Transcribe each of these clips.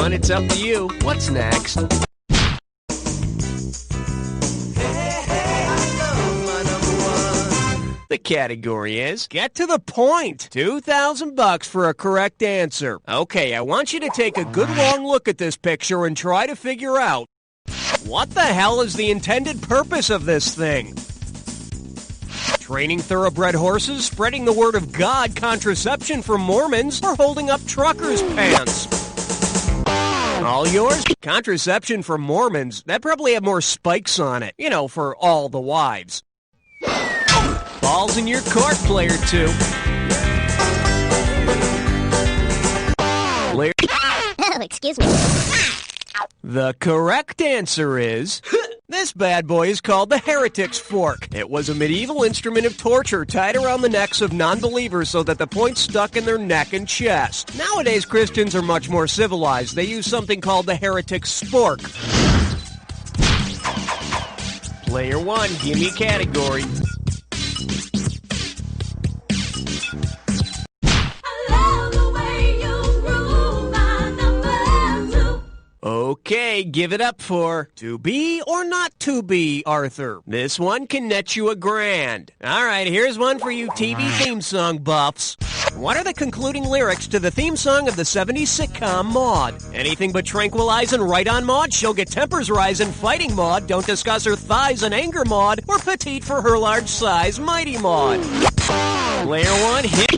one, it's up to you. What's next? The category is Get to the Point. $2,000 for a correct answer. Okay, I want you to take a good long look at this picture and try to figure out what the hell is the intended purpose of this thing? Training thoroughbred horses, spreading the word of God, contraception for Mormons, or holding up truckers' pants? All yours? Contraception for Mormons. That probably have more spikes on it. You know, for all the wives. Ball's in your court, player 2. Player... Oh, excuse me. The correct answer is... This bad boy is called the Heretic's Fork. It was a medieval instrument of torture tied around the necks of non-believers so that the point stuck in their neck and chest. Nowadays, Christians are much more civilized. They use something called the Heretic's Spork. Player 1, give me category. Okay, give it up for To Be or Not To Be, Arthur. This one can net you $1,000. All right, here's one for you TV theme song buffs. What are the concluding lyrics to the theme song of the 70s sitcom Maude? Anything but tranquilize and right on Maude. She'll get tempers rising, fighting Maude. Don't discuss her thighs and anger Maude. Or petite for her large size, mighty Maude. Player 1, hit.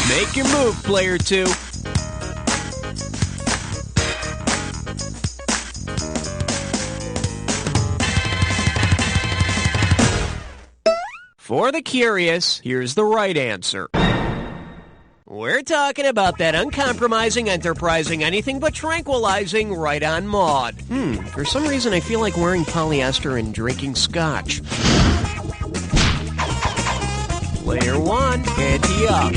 Make your move, player 2. For the curious, here's the right answer. We're talking about that uncompromising, enterprising, anything but tranquilizing right on Maude. For some reason I feel like wearing polyester and drinking scotch. Player 1, ante up.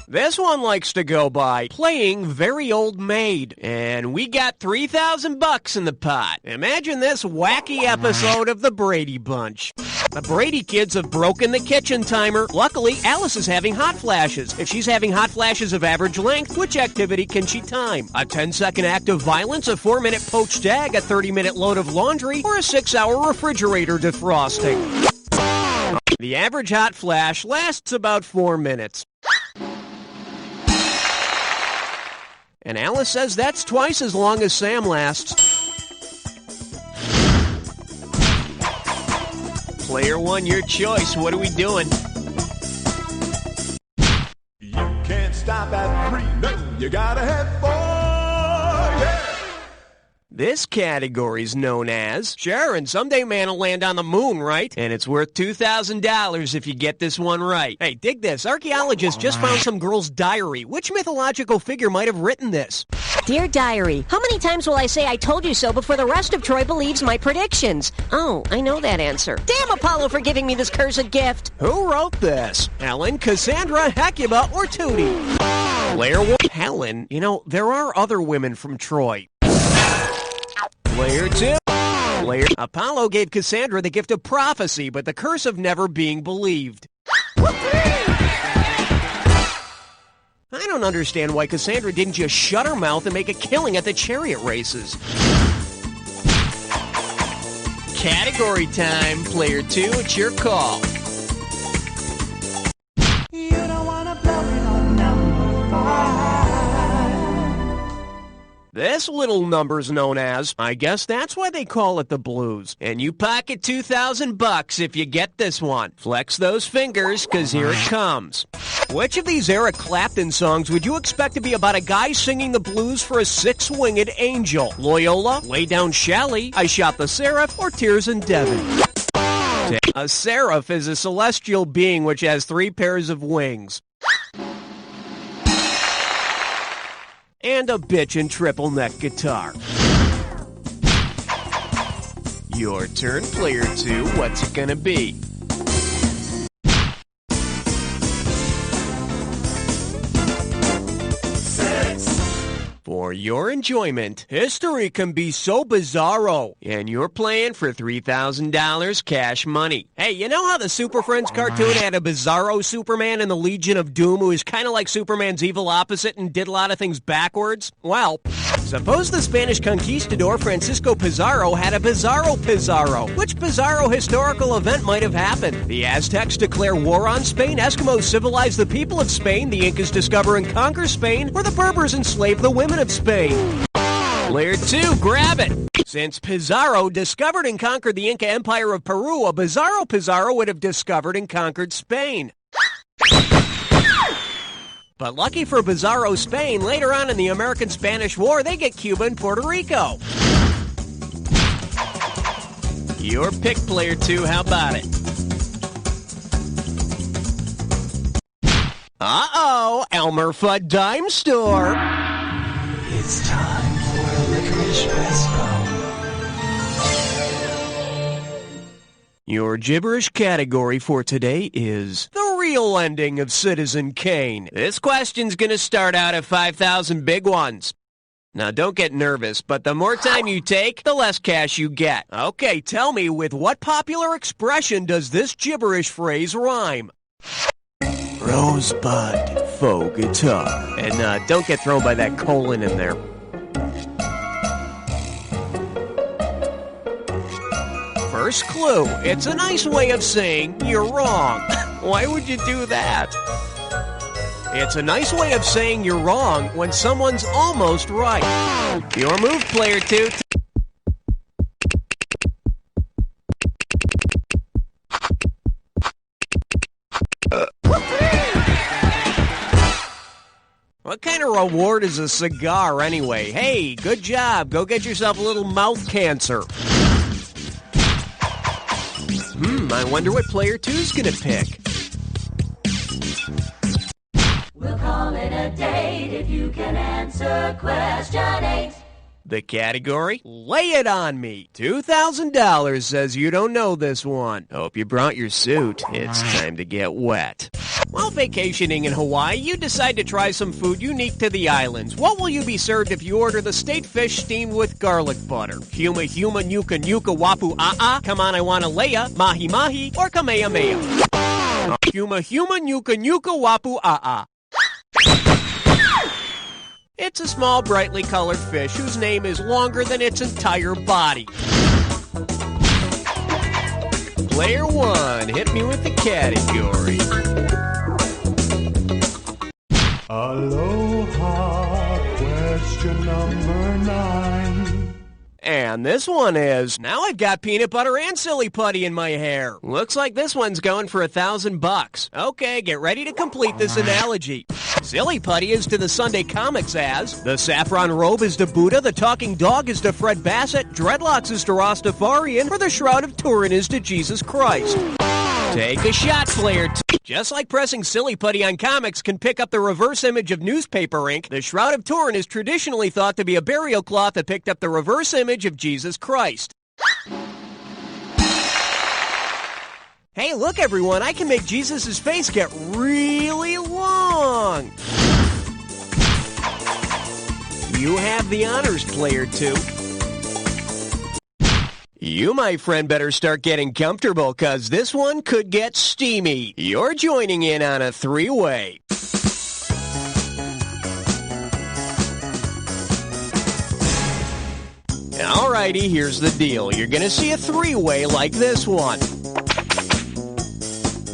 This one likes to go by playing Very Old Maid, and we got $3,000 in the pot. Imagine this wacky episode of the Brady Bunch. The Brady kids have broken the kitchen timer. Luckily, Alice is having hot flashes. If she's having hot flashes of average length, which activity can she time? A 10-second act of violence, a 4-minute poached egg, a 30-minute load of laundry, or a 6-hour refrigerator defrosting? The average hot flash lasts about 4 minutes. And Alice says that's twice as long as Sam lasts. Player 1, your choice. What are we doing? You can't stop at 3, no, you gotta have 4, yeah! This category is known as, sure, and someday man will land on the moon, right? And it's worth $2,000 if you get this one right. Hey, dig this. Archaeologists just found some girl's diary. Which mythological figure might have written this? Dear Diary, how many times will I say I told you so before the rest of Troy believes my predictions? Oh, I know that answer. Damn Apollo for giving me this cursed gift. Who wrote this? Helen, Cassandra, Hecuba, or Tootie? Player 1, Helen. You know, there are other women from Troy. Player 2. Apollo gave Cassandra the gift of prophecy, but the curse of never being believed. I don't understand why Cassandra didn't just shut her mouth and make a killing at the chariot races. Category time, player 2, it's your call. You don't wanna blow it on number 5. This little number's known as, I guess that's why they call it the blues. And you pocket $2,000 if you get this one. Flex those fingers, 'cause here it comes. Which of these Eric Clapton songs would you expect to be about a guy singing the blues for a six-winged angel? Loyola, Lay Down Shally, I Shot the Seraph, or Tears in Devon? A seraph is a celestial being which has 3 pairs of wings. And a bitchin' triple neck guitar. Your turn, player 2. What's it gonna be? For your enjoyment, history can be so bizarro, and you're playing for $3,000 cash money. Hey, you know how the Super Friends cartoon had a bizarro Superman in the Legion of Doom who is kind of like Superman's evil opposite and did a lot of things backwards? Well, suppose the Spanish conquistador Francisco Pizarro had a bizarro Pizarro. Which bizarro historical event might have happened? The Aztecs declare war on Spain, Eskimos civilize the people of Spain, the Incas discover and conquer Spain, or the Berbers enslave the women of Spain. Player 2, grab it! Since Pizarro discovered and conquered the Inca Empire of Peru, a bizarro Pizarro would have discovered and conquered Spain. But lucky for Bizarro Spain, later on in the American-Spanish War, they get Cuba and Puerto Rico. Your pick, Player 2, how about it? Uh-oh, Elmer Fudd Dime Store. It's time for a licorice resto. Your gibberish category for today is the real ending of Citizen Kane. This question's gonna start out at 5,000 big ones. Now, don't get nervous, but the more time you take, the less cash you get. Okay, tell me, with what popular expression does this gibberish phrase rhyme? Rosebud, faux guitar. And don't get thrown by that colon in there. First clue, it's a nice way of saying you're wrong. Why would you do that? It's a nice way of saying you're wrong when someone's almost right. Your move, Player 2. What kind of reward is a cigar anyway? Hey, good job. Go get yourself a little mouth cancer. I wonder what Player 2's gonna pick. We'll call it a date if you can answer question 8. The category? Lay it on me. $2,000 says you don't know this one. Hope you brought your suit. It's time to get wet. While vacationing in Hawaii, you decide to try some food unique to the islands. What will you be served if you order the state fish steamed with garlic butter? Huma huma nuka nuka wapu ah. Come on, I want a leia. Mahi mahi or kamehameha. Huma huma nuka nuka wapu ah. It's a small, brightly colored fish whose name is longer than its entire body. Player 1, hit me with the category. Aloha, question number 9. And this one is, now I've got peanut butter and silly putty in my hair. Looks like this one's going for $1,000. Okay, get ready to complete this analogy. Silly putty is to the Sunday comics as, the saffron robe is to Buddha, the talking dog is to Fred Bassett, dreadlocks is to Rastafarian, or the Shroud of Turin is to Jesus Christ. Take a shot, Player 2. Just like pressing silly putty on comics can pick up the reverse image of newspaper ink, the Shroud of Turin is traditionally thought to be a burial cloth that picked up the reverse image of Jesus Christ. Hey, look everyone, I can make Jesus' face get really long. You have the honors, Player 2. You, my friend, better start getting comfortable, cause this one could get steamy. You're joining in on a three-way. Alrighty, here's the deal. You're gonna see a three-way like this one.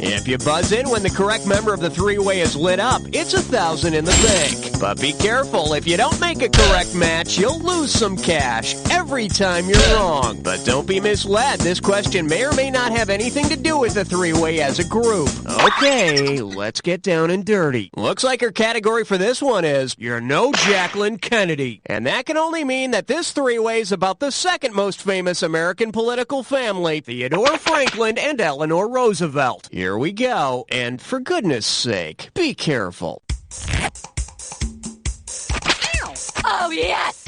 If you buzz in when the correct member of the three-way is lit up, it's $1,000 in the bank. But be careful, if you don't make a correct match, you'll lose some cash every time you're wrong. But don't be misled, this question may or may not have anything to do with the three-way as a group. Okay, let's get down and dirty. Looks like our category for this one is, you're no Jacqueline Kennedy. And that can only mean that this three-way is about the second most famous American political family, Theodore Franklin and Eleanor Roosevelt. Here we go, and for goodness sake, be careful. Oh, yes!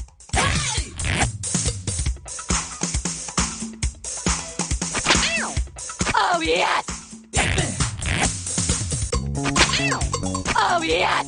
Oh, yes! Oh, yes!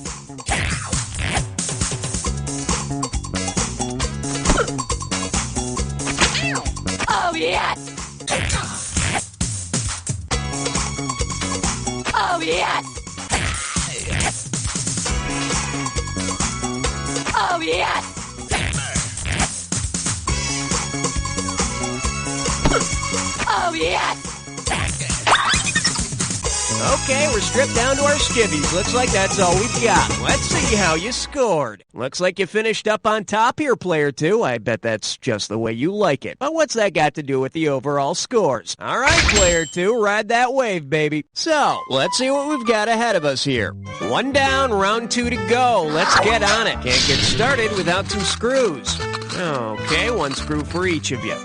Okay, we're stripped down to our skivvies. Looks like that's all we've got. Let's see how you scored. Looks like you finished up on top here, player 2. I bet that's just the way you like it. But what's that got to do with the overall scores? All right, player 2, ride that wave, baby. So, let's see what we've got ahead of us here. 1 down, round 2 to go. Let's get on it. Can't get started without some screws. Okay, 1 screw for each of you.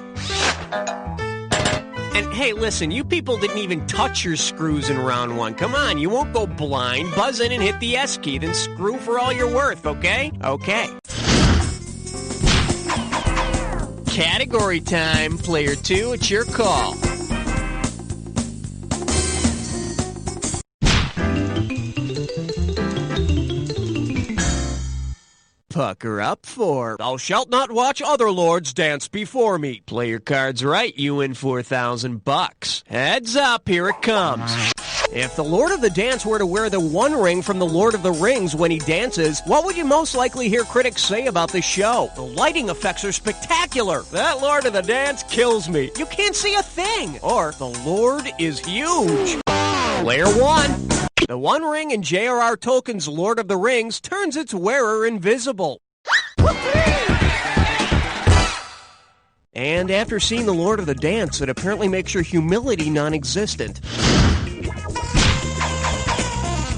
And hey, listen, you people didn't even touch your screws in round 1. Come on, you won't go blind. Buzz in and hit the S key, then screw for all you're worth, okay? Okay. Category time, player 2, it's your call. Pucker up for Thou shalt not watch other lords dance before me. Play your cards right, you win $4,000. Heads up, here it comes. If the Lord of the Dance were to wear the one ring from the Lord of the Rings when he dances, what would you most likely hear critics say about the show? The lighting effects are spectacular. That Lord of the Dance kills me. You can't see a thing. Or, the Lord is huge. Player 1. The One Ring in J.R.R. Tolkien's Lord of the Rings turns its wearer invisible. And after seeing the Lord of the Dance, it apparently makes your humility non-existent.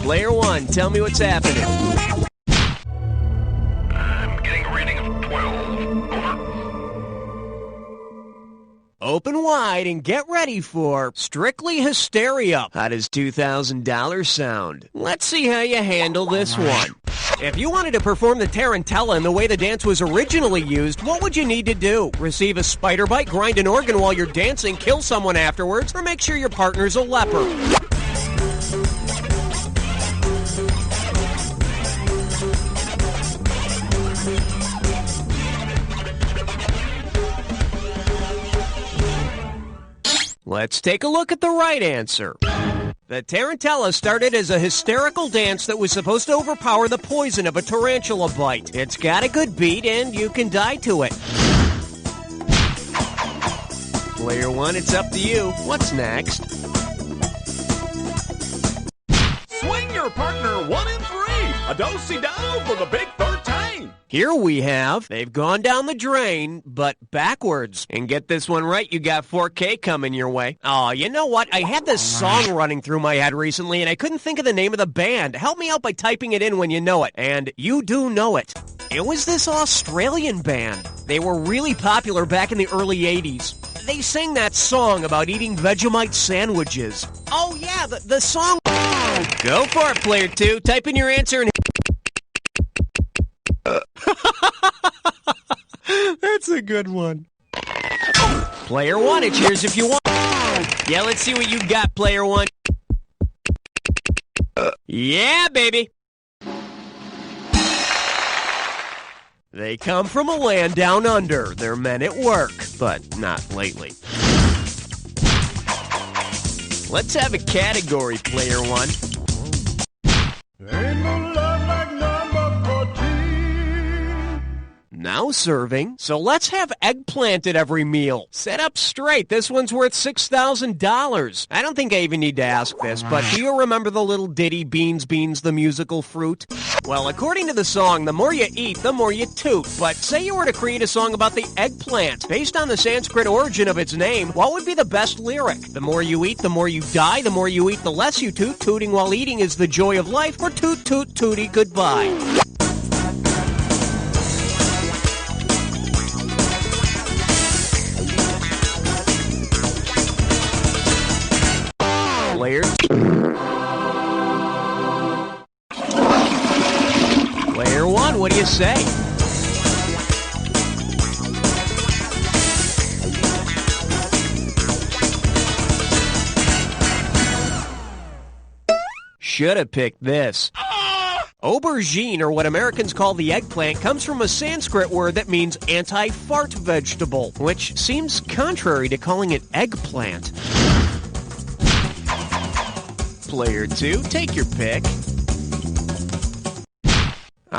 Player 1, tell me what's happening. I'm getting a reading of 12. Over. Open wide and get ready for Strictly Hysteria. How does $2,000 sound? Let's see how you handle this one. If you wanted to perform the tarantella in the way the dance was originally used, what would you need to do? Receive a spider bite, grind an organ while you're dancing, kill someone afterwards, or make sure your partner's a leper? Let's take a look at the right answer. The tarantella started as a hysterical dance that was supposed to overpower the poison of a tarantula bite. It's got a good beat, and you can die to it. Player 1, it's up to you. What's next? Swing your partner 1 and 3. A do-si-do for the big third time. Here we have, they've gone down the drain, but backwards. And get this one right, you got 4K coming your way. Oh, you know what? I had this song running through my head recently, and I couldn't think of the name of the band. Help me out by typing it in when you know it. And you do know it. It was this Australian band. They were really popular back in the early 80s. They sang that song about eating Vegemite sandwiches. Oh, yeah, the song... Go for it, player 2. Type in your answer and... That's a good one. Player 1, it's yours if you want. Yeah, let's see what you got, player 1. Yeah, baby. They come from a land down under. They're men at work, but not lately. Let's have a category, player 1. Ain't no love like number 14. Now serving. So let's have eggplant at every meal. Set up straight. This one's worth $6,000. I don't think I even need to ask this, but do you remember the little ditty, Beans, Beans, the musical fruit? Well, according to the song, the more you eat, the more you toot. But say you were to create a song about the eggplant. Based on the Sanskrit origin of its name, what would be the best lyric? The more you eat, the more you die. The more you eat, the less you toot. Tooting while eating is the joy of life. Or toot, toot, tooty, goodbye. Player 1, what do you say? Should have picked this. Aubergine, or what Americans call the eggplant, comes from a Sanskrit word that means anti-fart vegetable, which seems contrary to calling it eggplant. Player 2, take your pick.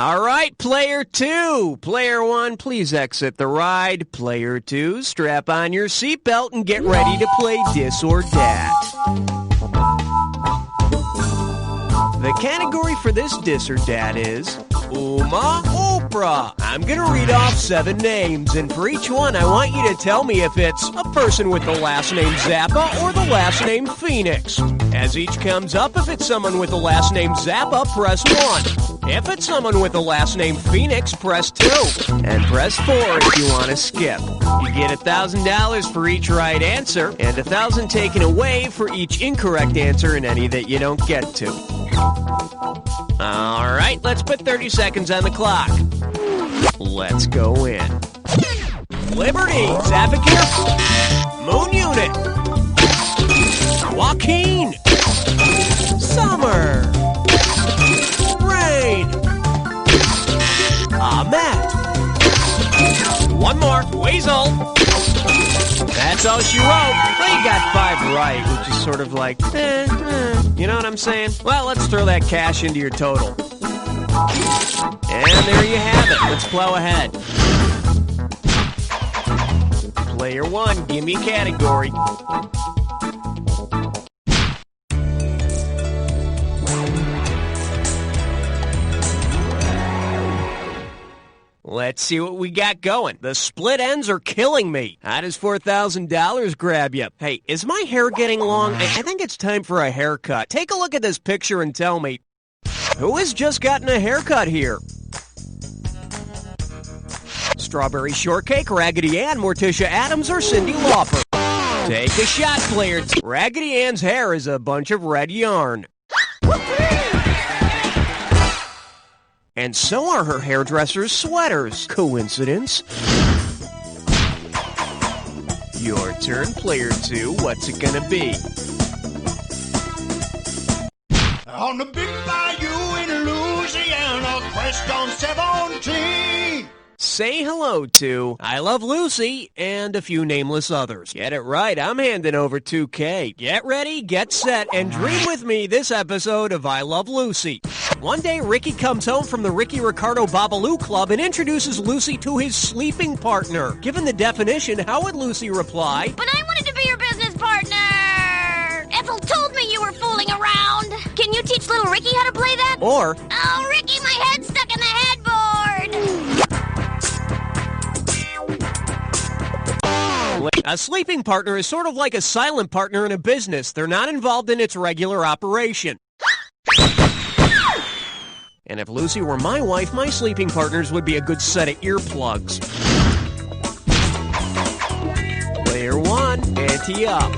All right, player 2. Player 1, please exit the ride. Player 2, strap on your seatbelt and get ready to play Dis or Dat. The category for this Dis or Dat is Uma Oprah. I'm going to read off 7 names, and for each one, I want you to tell me if it's a person with the last name Zappa or the last name Phoenix. As each comes up, if it's someone with the last name Zappa, press 1. If it's someone with the last name Phoenix, press 2. And press 4 if you want to skip. You get $1,000 for each right answer, and $1,000 taken away for each incorrect answer in any that you don't get to. All right, let's put 30 seconds on the clock. Let's go in. Liberty, Zavagir, Moon Unit, Joaquin, Summer, Rain, Ahmet. One more, Weasel. That's all she wrote. Well, you got 5 right, which is sort of like, you know what I'm saying? Well, let's throw that cash into your total. And there you have it. Let's plow ahead. Player 1, give me a category. Let's see what we got going. The split ends are killing me. How does $4,000 grab you? Hey, is my hair getting long? I think it's time for a haircut. Take a look at this picture and tell me, who has just gotten a haircut here? Strawberry Shortcake, Raggedy Ann, Morticia Addams, or Cyndi Lauper? Take a shot, player 2. Raggedy Ann's hair is a bunch of red yarn. And so are her hairdresser's sweaters. Coincidence? Your turn, player 2. What's it gonna be? On the big bayou in Louisiana, crest on 17. Say hello to I Love Lucy and a few nameless others. Get it right, I'm handing over $2K. Get ready, get set, and dream with me this episode of I Love Lucy. One day, Ricky comes home from the Ricky Ricardo Babalu Club and introduces Lucy to his sleeping partner. Given the definition, how would Lucy reply? But I wanted to be your business partner! Ethel told me you were fooling around! Can you teach little Ricky how to play that? Or, oh, Ricky, my head's stuck in the headboard! a sleeping partner is sort of like a silent partner in a business. They're not involved in its regular operation. And if Lucy were my wife, my sleeping partners would be a good set of earplugs. Player 1, ante up.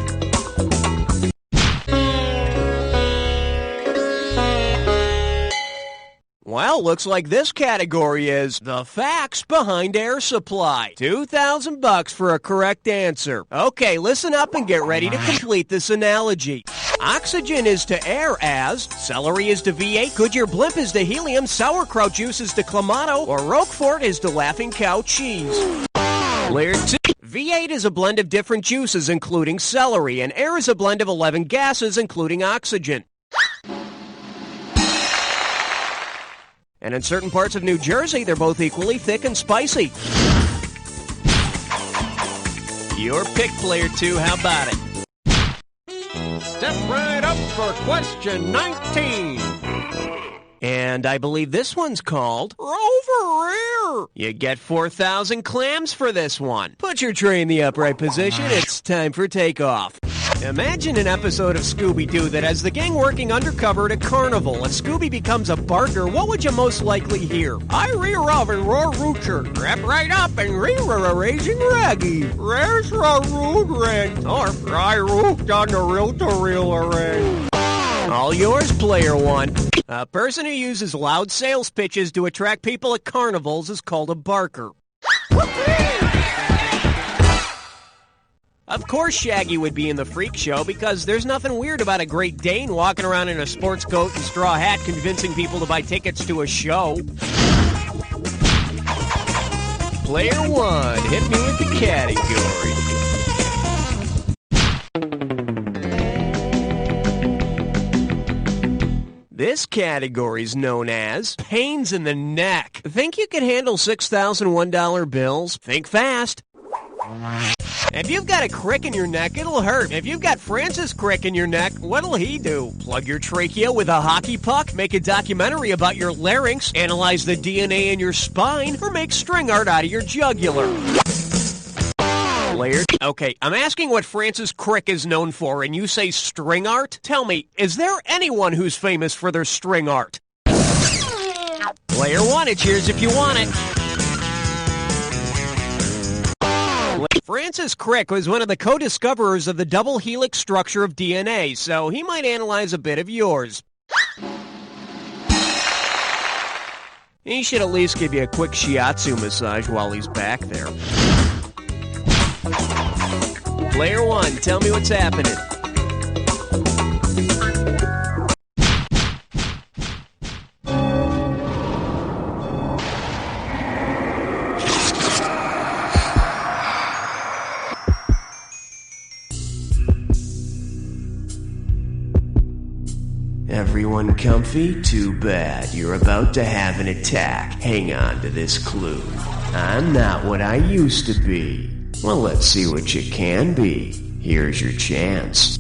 Well, looks like this category is the facts behind air supply. $2,000 for a correct answer. Okay, listen up and get ready to complete this analogy. Oxygen is to air as celery is to V8, Goodyear blimp is to helium, sauerkraut juice is to Clamato, or Roquefort is to Laughing Cow cheese. Player 2. V8 is a blend of different juices, including celery, and air is a blend of 11 gases, including oxygen. And in certain parts of New Jersey, they're both equally thick and spicy. Your pick, player 2. How about it? Step right up for question 19. And I believe this one's called Rover Rear. You get 4,000 clams for this one. Put your tray in the upright position. It's time for takeoff. Imagine an episode of Scooby-Doo that has the gang working undercover at a carnival. If Scooby becomes a barker, what would you most likely hear? I rear-up and roar roocher. Wrap right up and rear-raising raggy. Where's the root rent? Or I roofed on the reel-to-reel array. All yours, player 1. A person who uses loud sales pitches to attract people at carnivals is called a barker. Of course Shaggy would be in the freak show because there's nothing weird about a Great Dane walking around in a sports coat and straw hat convincing people to buy tickets to a show. Player 1, hit me with the category. This category's known as pains in the neck. Think you can handle $6,001 bills? Think fast. If you've got a crick in your neck, it'll hurt. If you've got Francis Crick in your neck, what'll he do? Plug your trachea with a hockey puck? Make a documentary about your larynx? Analyze the DNA in your spine? Or make string art out of your jugular? Player? Okay, I'm asking what Francis Crick is known for, and you say string art? Tell me, is there anyone who's famous for their string art? Player 1, it's yours if you want it. Francis Crick was one of the co-discoverers of the double helix structure of DNA, so he might analyze a bit of yours. He should at least give you a quick shiatsu massage while he's back there. Player 1, tell me what's happening. Everyone comfy? Too bad. You're about to have an attack. Hang on to this clue. I'm not what I used to be. Well, let's see what you can be. Here's your chance.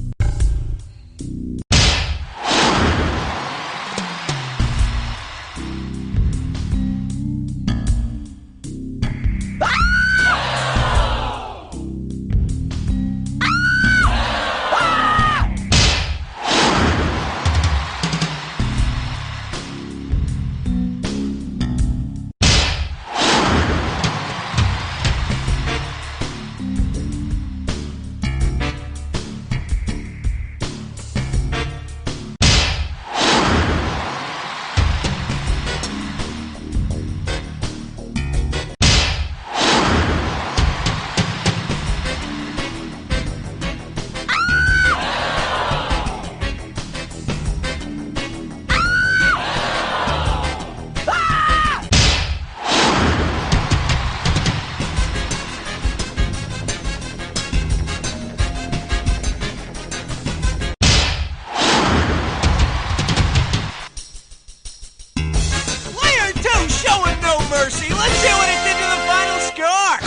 Mercy. Let's see what it did to the final score.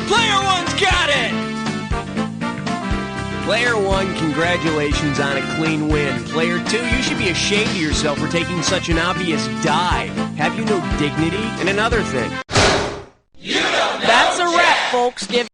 Player 1's got it. Player 1, congratulations on a clean win. Player 2, you should be ashamed of yourself for taking such an obvious dive. Have you no dignity? And another thing. That's a wrap, folks. Give